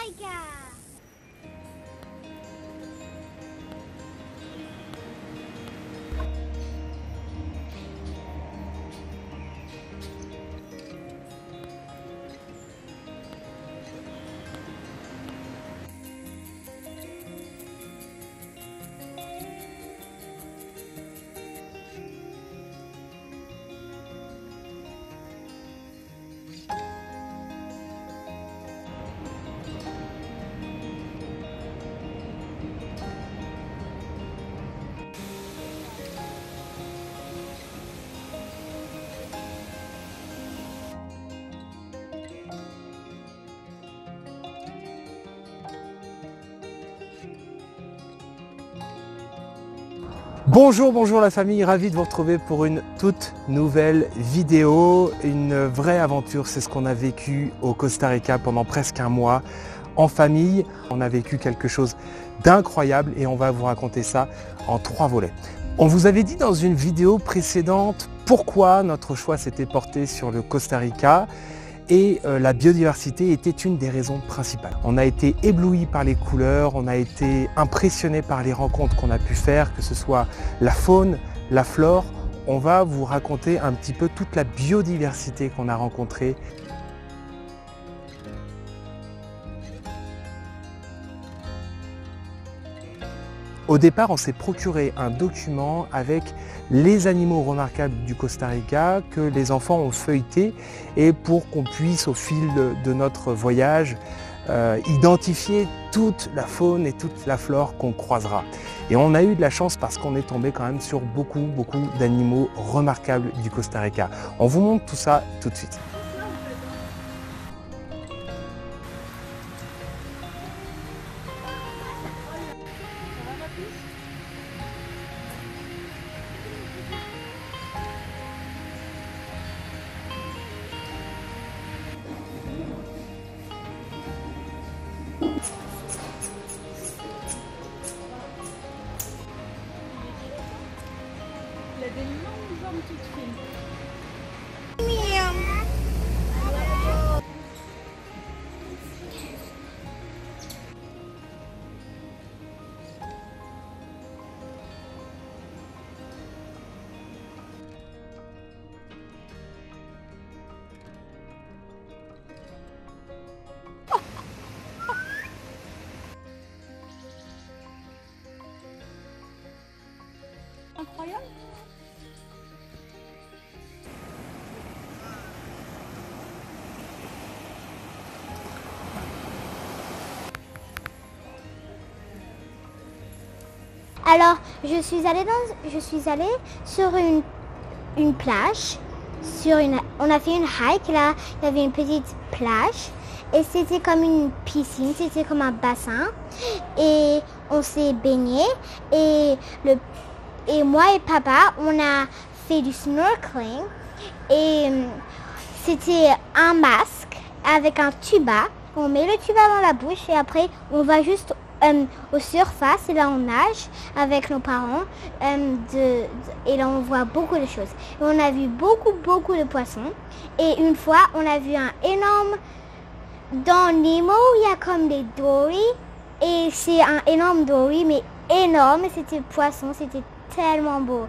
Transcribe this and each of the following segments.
Rica. Bonjour la famille, ravi de vous retrouver pour une toute nouvelle vidéo, une vraie aventure, c'est ce qu'on a vécu au Costa Rica pendant presque un mois en famille. On a vécu quelque chose d'incroyable et on va vous raconter ça en 3 volets. On vous avait dit dans une vidéo précédente pourquoi notre choix s'était porté sur le Costa Rica. Et la biodiversité était une des raisons principales. On a été ébloui par les couleurs, on a été impressionné par les rencontres qu'on a pu faire, que ce soit la faune, la flore. On va vous raconter un petit peu toute la biodiversité qu'on a rencontrée. Au départ, on s'est procuré un document avec les animaux remarquables du Costa Rica que les enfants ont feuilleté et pour qu'on puisse, au fil de notre voyage, identifier toute la faune et toute la flore qu'on croisera. Et on a eu de la chance parce qu'on est tombé quand même sur beaucoup d'animaux remarquables du Costa Rica. On vous montre tout ça tout de suite. Il a des longues jambes toutes fines. Incroyable. Alors, je suis allée sur une plage. On a fait une hike, là, il y avait une petite plage. Et c'était comme une piscine, c'était comme un bassin. Et on s'est baigné. Et moi et papa, on a fait du snorkeling. Et c'était un masque avec un tuba. On met le tuba dans la bouche et après, on va juste aux surfaces et là on nage avec nos parents et là on voit beaucoup de choses. Et on a vu beaucoup de poissons et une fois on a vu un énorme, dans Nemo il y a comme des dory et c'est un énorme dory mais énorme et c'était poisson, c'était tellement beau.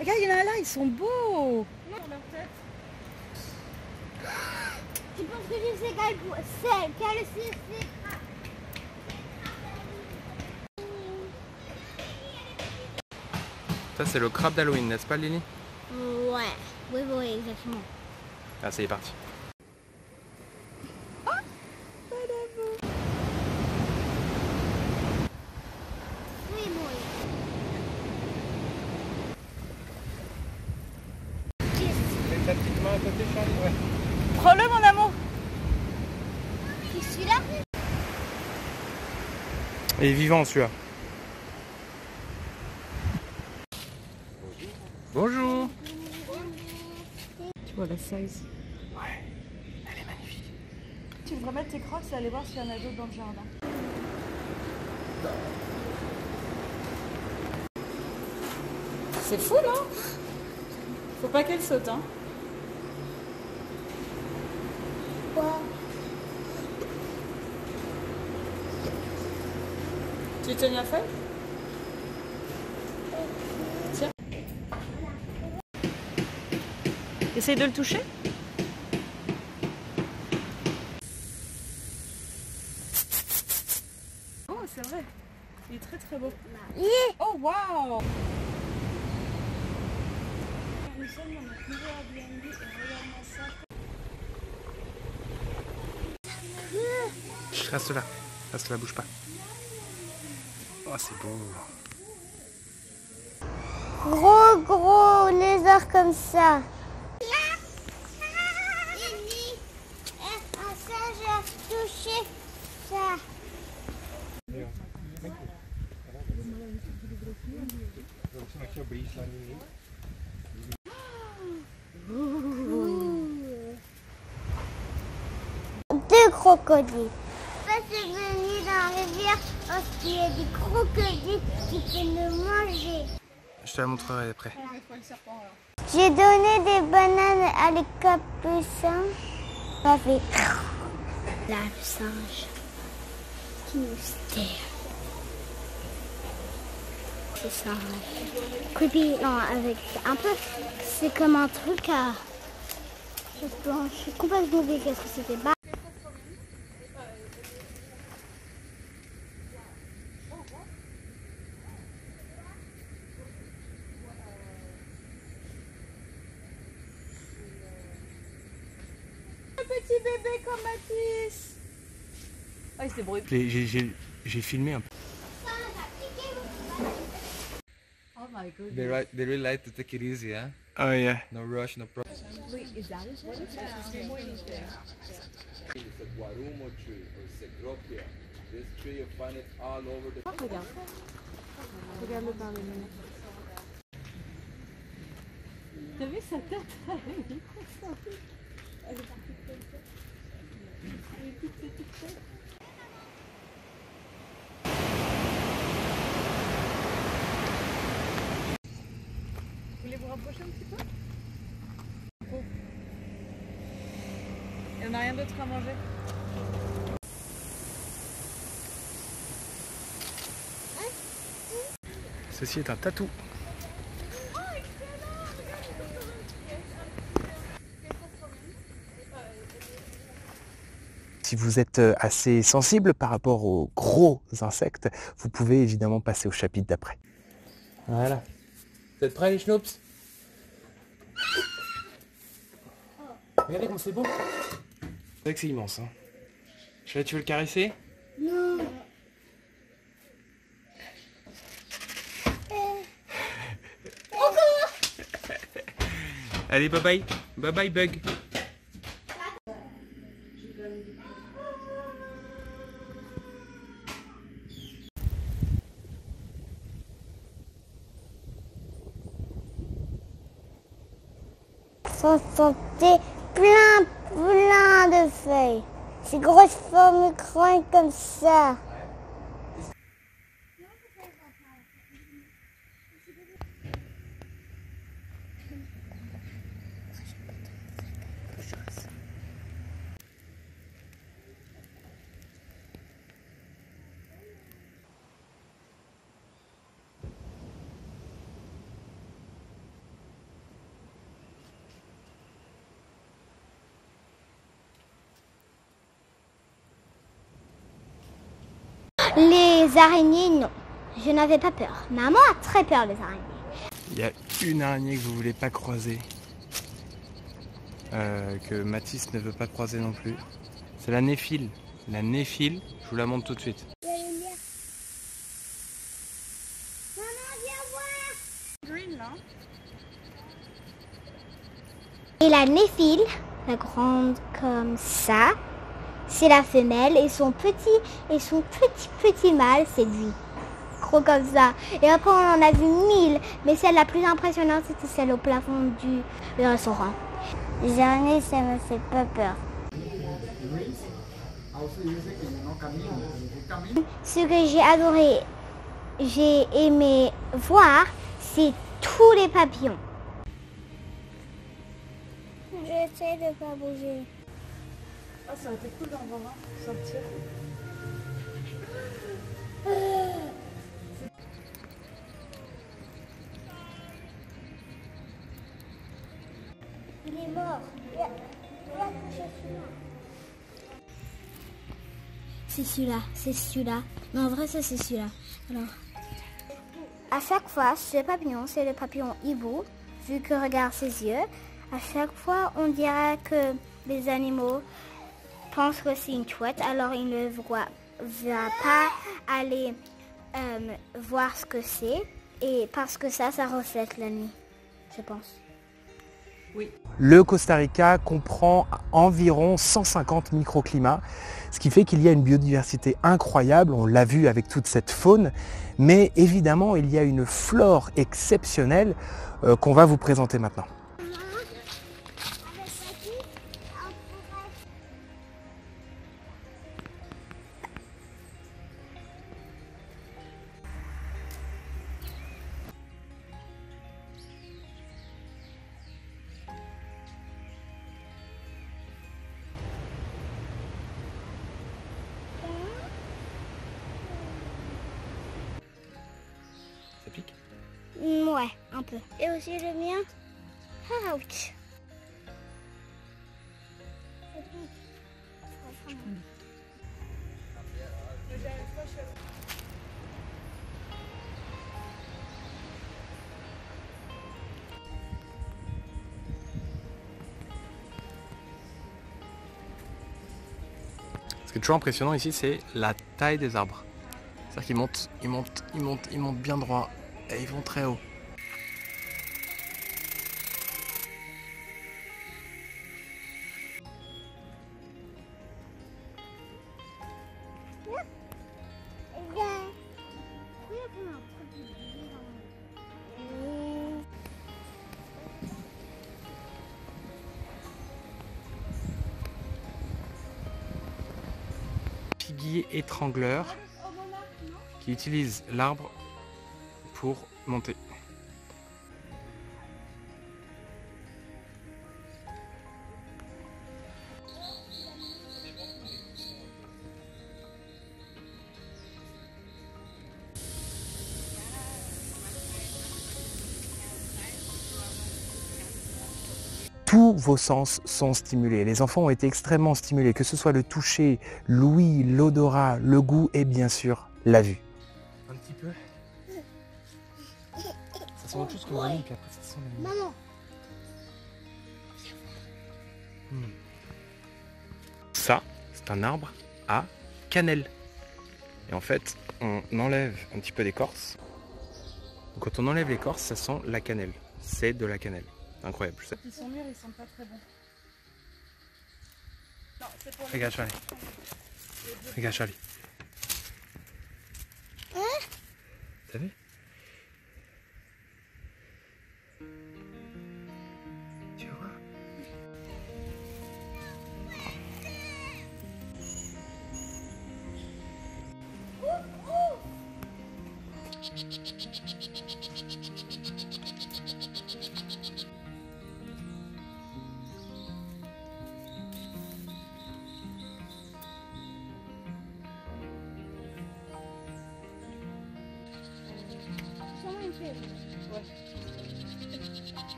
Regarde, il y en a là, ils sont beaux. Tu penses que je sais quel c'est? Ça c'est le crabe d'Halloween, n'est-ce pas Lily? Ouais, oui, exactement. Ah, c'est parti. Oui, moi. Mets ta petite main à côté, Charlie. Ouais. Prends-le, mon amour. C'est celui-là? Il est vivant celui-là. Bonjour. Tu vois la size. Ouais, elle est magnifique. Tu devrais mettre tes crocs et aller voir s'il y en a d'autres dans le jardin. C'est fou, non? Faut pas qu'elle saute, hein? Ouais. Tu tiens la feuille? Tiens. Essaye de le toucher. Oh, c'est vrai. Il est très très beau. Oh, waouh! Nous sommes dans notre nouveau Airbnb et regarde-moi ça. Reste là, bouge pas. Oh, c'est beau. Gros lézard comme ça. Ça, j'ai touché ça. Deux crocodiles. Je suis venue dans la rivière parce qu'il y a des crocodiles qui peuvent nous manger. Je te la montrerai après. J'ai donné des bananes à les capucins. Ça fait là le singe qui nous stare. C'est ça. Creepy, non, avec un peu. C'est comme un truc à chose blanche. Je suis complètement oublié qu'est-ce que c'était. Petit bébé comme Mathis. Ah, il s'est débrouillé. J'ai filmé un peu. Oh my god. They really like to take it easy, huh? Oh yeah. No rush, no problem. Wait, is that it? What is that? It's a guarumo tree or cecropia. This tree you find it all over the. Regarde. Regarde-le par les mains. T'as vu sa tête? Elle est partie comme ça. Elle est toute petite tête. Vous voulez vous rapprocher un petit peu? Et on n'a rien d'autre à manger? Ceci est un tatou. Si vous êtes assez sensible par rapport aux gros insectes, vous pouvez évidemment passer au chapitre d'après. Voilà. Vous êtes prêts les schnoops? Regardez comme c'est beau. C'est vrai que c'est immense. Hein. Chérie, tu veux le caresser? Non. Allez, bye bye. Bye bye, Bug. Ça sentait plein de feuilles. Ces grosses formes crânes comme ça. Les araignées, non. Je n'avais pas peur. Maman a très peur des araignées. Il y a une araignée que vous ne voulez pas croiser. Que Mathis ne veut pas croiser non plus. C'est la néphile. La néphile, je vous la montre tout de suite. Maman, viens voir. Green là. Et la néphile, la grande comme ça, c'est la femelle et son petit mâle, c'est lui. Gros comme ça. Et après on en a vu 1000, mais celle la plus impressionnante c'était celle au plafond du restaurant. Les araignées, ça me fait pas peur. Ce que j'ai aimé voir, c'est tous les papillons. J'essaie de pas bouger. Ah, ça aurait été cool d'en voir un sortir. c'est celui-là. Mais en vrai, ça, c'est celui-là. Alors, à chaque fois, ce papillon, c'est le papillon hibou, vu que regarde ses yeux. À chaque fois, on dirait que les animaux pensent que c'est une chouette, alors ils ne va pas aller voir ce que c'est, et parce que ça reflète la nuit, je pense. Oui. Le Costa Rica comprend environ 150 microclimats, ce qui fait qu'il y a une biodiversité incroyable, on l'a vu avec toute cette faune, mais évidemment il y a une flore exceptionnelle qu'on va vous présenter maintenant. Ça pique? Ouais, un peu. Et aussi le mien. Ouch. Ce qui est toujours impressionnant ici, c'est la taille des arbres. C'est-à-dire qu'ils montent, ils montent bien droit et ils vont très haut. Figuier étrangleur qui utilise l'arbre pour monter. Tous vos sens sont stimulés. Les enfants ont été extrêmement stimulés, que ce soit le toucher, l'ouïe, l'odorat, le goût et bien sûr la vue. Un petit peu. Ça sent autre chose que le vanille, puis après ça sent la vanille. Maman. Ça, c'est un arbre à cannelle. Et en fait, on enlève un petit peu d'écorce. Quand on enlève l'écorce, ça sent la cannelle. C'est de la cannelle. Incroyable, je sais. Ils sont mûrs, ils sont pas très bons. Non, c'est pour les... Regarde Charlie. Regarde Charlie. T'as vu? Tu vois?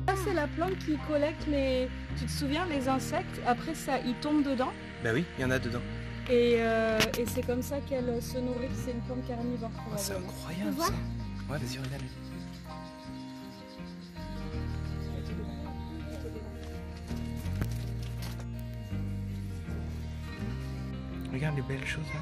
Ça, c'est la plante qui collecte les... Tu te souviens, les insectes, après ça, ils tombent dedans. Bah oui, il y en a dedans. Et c'est comme ça qu'elle se nourrit, c'est une plante carnivore. Oh, c'est incroyable ça. Ouais, vas-y, regarde. Regarde les belles choses là.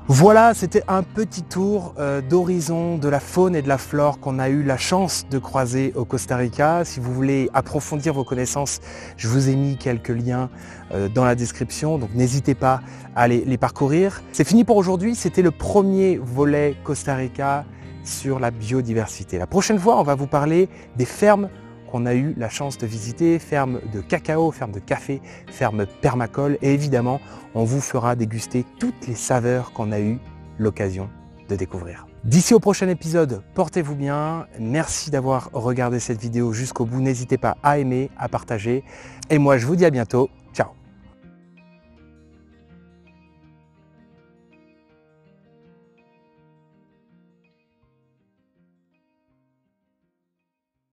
Voilà, c'était un petit tour d'horizon de la faune et de la flore qu'on a eu la chance de croiser au Costa Rica. Si vous voulez approfondir vos connaissances, je vous ai mis quelques liens dans la description, donc n'hésitez pas à les parcourir. C'est fini pour aujourd'hui, c'était le premier volet Costa Rica sur la biodiversité. La prochaine fois, on va vous parler des fermes qu'on a eu la chance de visiter, fermes de cacao, fermes de café, fermes permacoles, et évidemment, on vous fera déguster toutes les saveurs qu'on a eu l'occasion de découvrir. D'ici au prochain épisode, portez-vous bien. Merci d'avoir regardé cette vidéo jusqu'au bout. N'hésitez pas à aimer, à partager. Et moi, je vous dis à bientôt